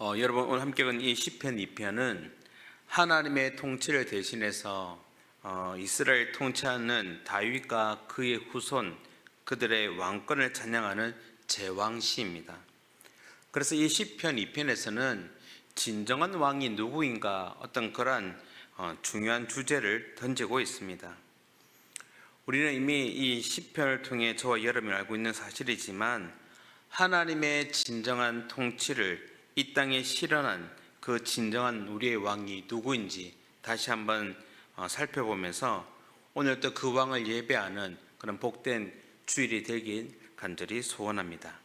여러분 오늘 함께 읽은 이 시편 2편은 하나님의 통치를 대신해서 이스라엘 통치하는 다윗과 그의 후손 그들의 왕권을 찬양하는 제왕시입니다. 그래서 이 시편 2편에서는 진정한 왕이 누구인가 어떤 그러한 중요한 주제를 던지고 있습니다. 우리는 이미 이 시편을 통해 저와 여러분이 알고 있는 사실이지만 하나님의 진정한 통치를 이 땅에 실현한 그 진정한 우리의 왕이 누구인지 다시 한번 살펴보면서 오늘 또 그 왕을 예배하는 그런 복된 주일이 되길 간절히 소원합니다.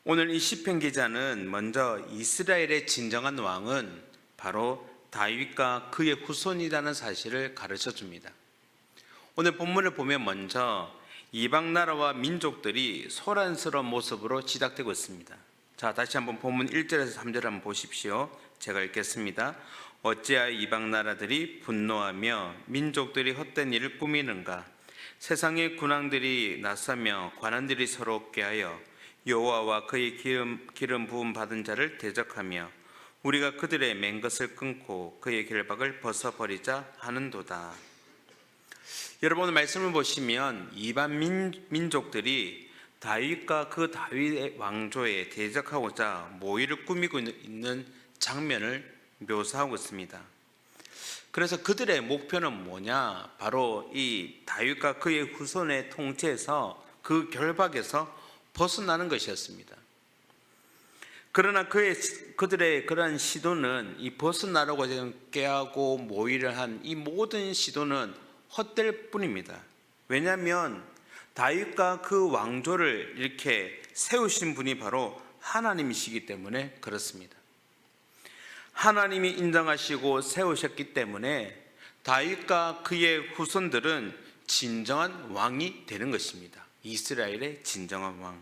오늘 이 시편 기자는 먼저 이스라엘의 진정한 왕은 바로 다윗과 그의 후손이라는 사실을 가르쳐 줍니다. 오늘 본문을 보면 먼저 이방 나라와 민족들이 소란스러운 모습으로 지닥되고 있습니다. 자, 다시 한번 본문 1절에서 3절 한번 보십시오. 제가 읽겠습니다. 어찌하여 이방 나라들이 분노하며 민족들이 헛된 일을 꾸미는가? 세상의 군왕들이 나서며 관원들이 서럽게 하여 여호와와 그의 기름 부음 받은 자를 대적하며 우리가 그들의 맨 것을 끊고 그의 결박을 벗어버리자 하는도다. 여러분 오늘 말씀을 보시면 이방 민족들이 다윗과 그 다윗의 왕조에 대적하고자 모의를 꾸미고 있는 장면을 묘사하고 있습니다. 그래서 그들의 목표는 뭐냐? 바로 이 다윗과 그의 후손의 통치에서 그 결박에서 벗어나는 것이었습니다. 그러나 그들의 그러한 시도는 이 벗어나려고 깨하고 모의를 한 이 모든 시도는 헛될 뿐입니다. 왜냐하면 다윗과 그 왕조를 이렇게 세우신 분이 바로 하나님이시기 때문에 그렇습니다. 하나님이 인정하시고 세우셨기 때문에 다윗과 그의 후손들은 진정한 왕이 되는 것입니다. 이스라엘의 진정한 왕.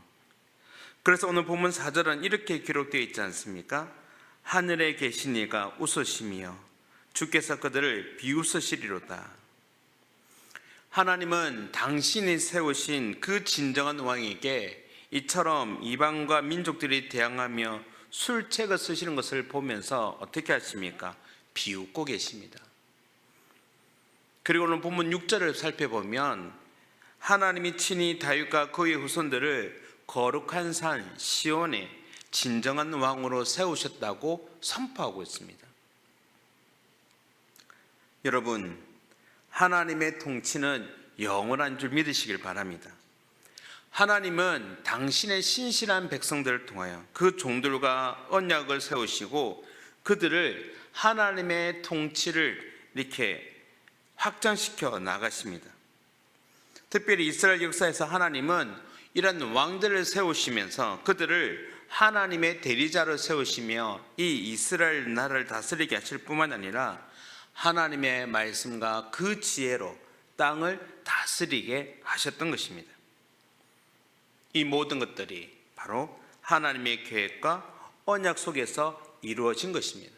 그래서 오늘 본문 4절은 이렇게 기록되어 있지 않습니까? 하늘에 계신 이가 웃으시며 주께서 그들을 비웃으시리로다. 하나님은 당신이 세우신 그 진정한 왕에게 이처럼 이방과 민족들이 대항하며 술책을 쓰시는 것을 보면서 어떻게 하십니까? 비웃고 계십니다. 그리고 오늘 본문 6절을 살펴보면 하나님이 친히 다윗과 그의 후손들을 거룩한 산 시온에 진정한 왕으로 세우셨다고 선포하고 있습니다. 여러분, 하나님의 통치는 영원한 줄 믿으시길 바랍니다. 하나님은 당신의 신실한 백성들을 통하여 그 종들과 언약을 세우시고 그들을 하나님의 통치를 이렇게 확장시켜 나가십니다. 특별히 이스라엘 역사에서 하나님은 이런 왕들을 세우시면서 그들을 하나님의 대리자로 세우시며 이 이스라엘 나라를 다스리게 하실 뿐만 아니라 하나님의 말씀과 그 지혜로 땅을 다스리게 하셨던 것입니다. 이 모든 것들이 바로 하나님의 계획과 언약 속에서 이루어진 것입니다.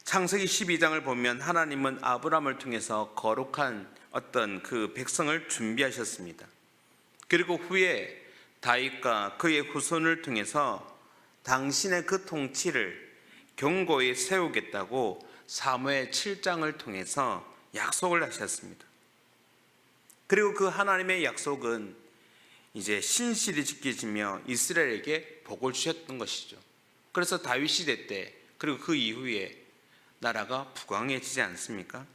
창세기 12장을 보면 하나님은 아브라함을 통해서 거룩한 어떤 그 백성을 준비하셨습니다. 그리고 후에 다윗과 그의 후손을 통해서 당신의 그 통치를 견고히 세우겠다고 사무엘 7장을 통해서 약속을 하셨습니다. 그리고 그 하나님의 약속은 이제 신실히 지켜지며 이스라엘에게 복을 주셨던 것이죠. 그래서 다윗 시대 때 그리고 그 이후에 나라가 부강해지지 않습니까?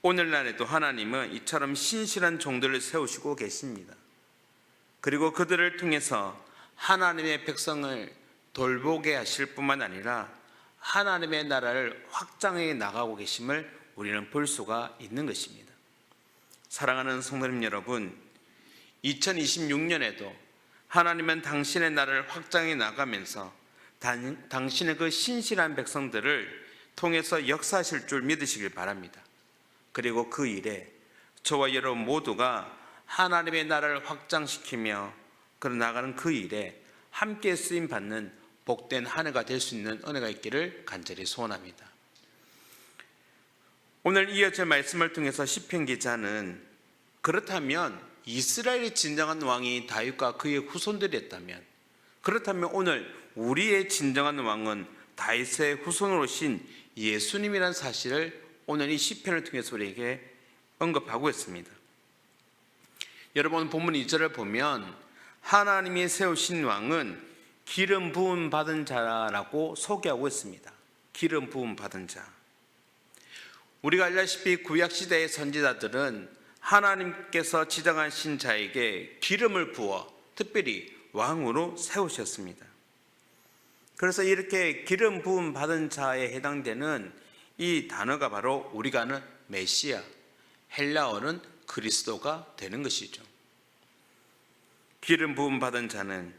오늘날에도 하나님은 이처럼 신실한 종들을 세우시고 계십니다. 그리고 그들을 통해서 하나님의 백성을 돌보게 하실 뿐만 아니라 하나님의 나라를 확장해 나가고 계심을 우리는 볼 수가 있는 것입니다. 사랑하는 성도님 여러분, 2026년에도 하나님은 당신의 나라를 확장해 나가면서 당신의 그 신실한 백성들을 통해서 역사하실 줄 믿으시길 바랍니다. 그리고 그 일에 저와 여러분 모두가 하나님의 나라를 확장시키며 나가는 그 일에 함께 쓰임 받는 복된 한 해가 될 수 있는 은혜가 있기를 간절히 소원합니다. 오늘 이어질 말씀을 통해서 시편 기자는 그렇다면 이스라엘의 진정한 왕이 다윗과 그의 후손들이었다면 그렇다면 오늘 우리의 진정한 왕은 다윗의 후손으로 오신 예수님이라는 사실을 오늘 이 시편을 통해서 우리에게 언급하고 있습니다. 여러분, 본문 2절을 보면 하나님이 세우신 왕은 기름 부음 받은 자라고 소개하고 있습니다. 기름 부음 받은 자. 우리가 알다시피 구약시대의 선지자들은 하나님께서 지정하신 자에게 기름을 부어 특별히 왕으로 세우셨습니다. 그래서 이렇게 기름 부음 받은 자에 해당되는 이 단어가 바로 우리가 아는 메시아, 헬라어는 그리스도가 되는 것이죠. 기름 부음 받은 자는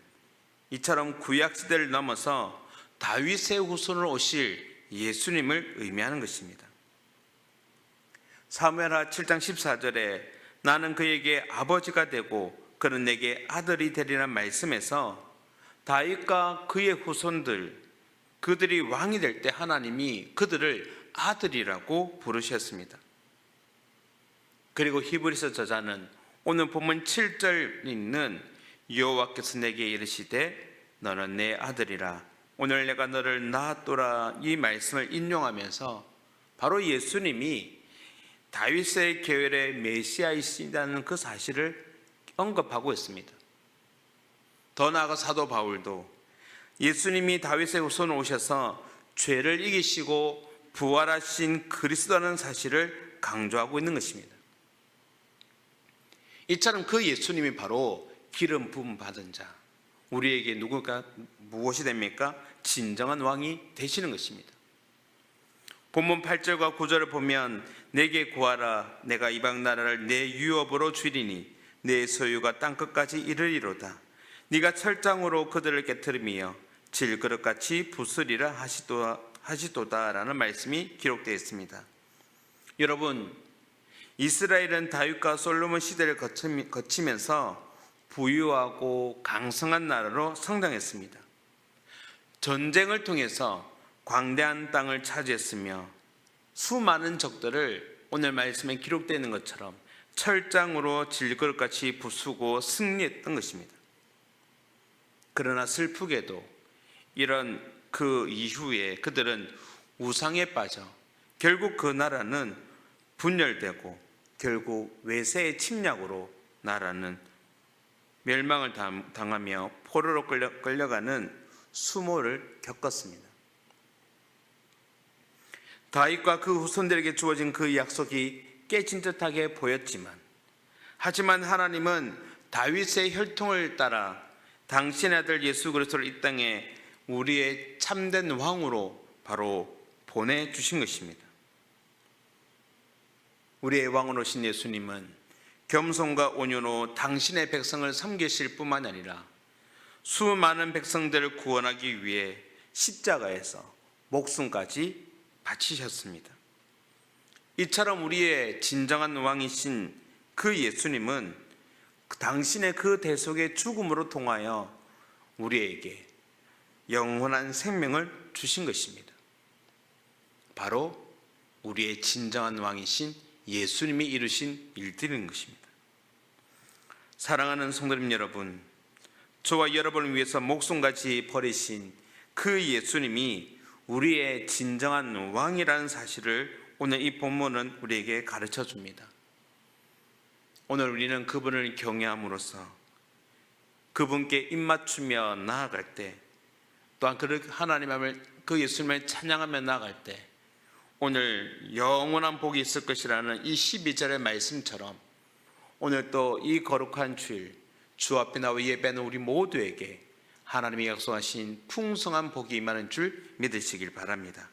이처럼 구약시대를 넘어서 다윗의 후손으로 오실 예수님을 의미하는 것입니다. 사무엘하 7장 14절에 나는 그에게 아버지가 되고 그는 내게 아들이 되리라는 말씀에서 다윗과 그의 후손들, 그들이 왕이 될 때 하나님이 그들을 아들이라고 부르셨습니다. 그리고 히브리서 저자는 오늘 본문 7절 있는 여호와께서 내게 이르시되 너는 내 아들이라 오늘 내가 너를 낳았도라 이 말씀을 인용하면서 바로 예수님이 다윗의 계열의 메시아이시다는 그 사실을 언급하고 있습니다. 더 나아가 사도 바울도 예수님이 다윗의 후손으로 오셔서 죄를 이기시고 부활하신 그리스도라는 사실을 강조하고 있는 것입니다. 이처럼 그 예수님이 바로 기름 부음 받은 자, 우리에게 무엇이 됩니까? 진정한 왕이 되시는 것입니다. 본문 8절과 9절을 보면 내게 구하라 내가 이방 나라를 내 유업으로 주리니 내 소유가 땅끝까지 이르리로다. 네가 철장으로 그들을 깨트리며 질그릇같이 부수리라 하시도다라는 말씀이 기록되어 있습니다. 여러분, 이스라엘은 다윗과 솔로몬 시대를 거치면서 부유하고 강성한 나라로 성장했습니다. 전쟁을 통해서 광대한 땅을 차지했으며 수많은 적들을 오늘 말씀에 기록되어 있는 것처럼 철장으로 질그릇같이 부수고 승리했던 것입니다. 그러나 슬프게도 이런 그 이후에 그들은 우상에 빠져 결국 그 나라는 분열되고 결국 외세의 침략으로 나라는 멸망을 당하며 포로로 끌려가는 수모를 겪었습니다. 다윗과 그 후손들에게 주어진 그 약속이 깨진 듯하게 보였지만 하지만 하나님은 다윗의 혈통을 따라 당신의 아들 예수 그리스도를 이 땅에 우리의 참된 왕으로 바로 보내주신 것입니다. 우리의 왕으로 오신 예수님은 겸손과 온유로 당신의 백성을 섬기실 뿐만 아니라 수많은 백성들을 구원하기 위해 십자가에서 목숨까지 바치셨습니다. 이처럼 우리의 진정한 왕이신 그 예수님은 당신의 그 대속의 죽음으로 통하여 우리에게 영원한 생명을 주신 것입니다. 바로 우리의 진정한 왕이신 예수님이 이루신 일들인 것입니다. 사랑하는 성도님 여러분, 저와 여러분을 위해서 목숨까지 버리신 그 예수님이 우리의 진정한 왕이라는 사실을 오늘 이 본문은 우리에게 가르쳐 줍니다. 오늘 우리는 그분을 경외함으로써 그분께 입맞추며 나아갈 때, 또한 그 하나님을 그 예수님을 찬양하며 나아갈 때 오늘 영원한 복이 있을 것이라는 이 12절의 말씀처럼 오늘 또 이 거룩한 주일 주 앞에 나와 예배하는 우리 모두에게 하나님이 약속하신 풍성한 복이 임하는 줄 믿으시길 바랍니다.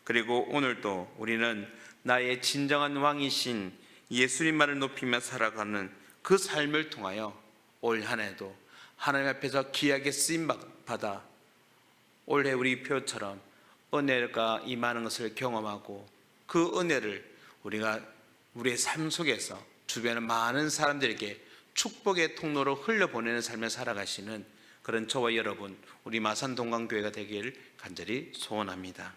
그리고 오늘도 우리는 나의 진정한 왕이신 예수님만을 높이며 살아가는 그 삶을 통하여 올 한 해도 하나님 앞에서 귀하게 쓰임받아 올해 우리 표처럼 은혜가 임하는 것을 경험하고 그 은혜를 우리가 우리의 삶 속에서 주변의 많은 사람들에게 축복의 통로로 흘려보내는 삶을 살아가시는 그런 저와 여러분, 우리 마산 동강교회가 되길 간절히 소원합니다.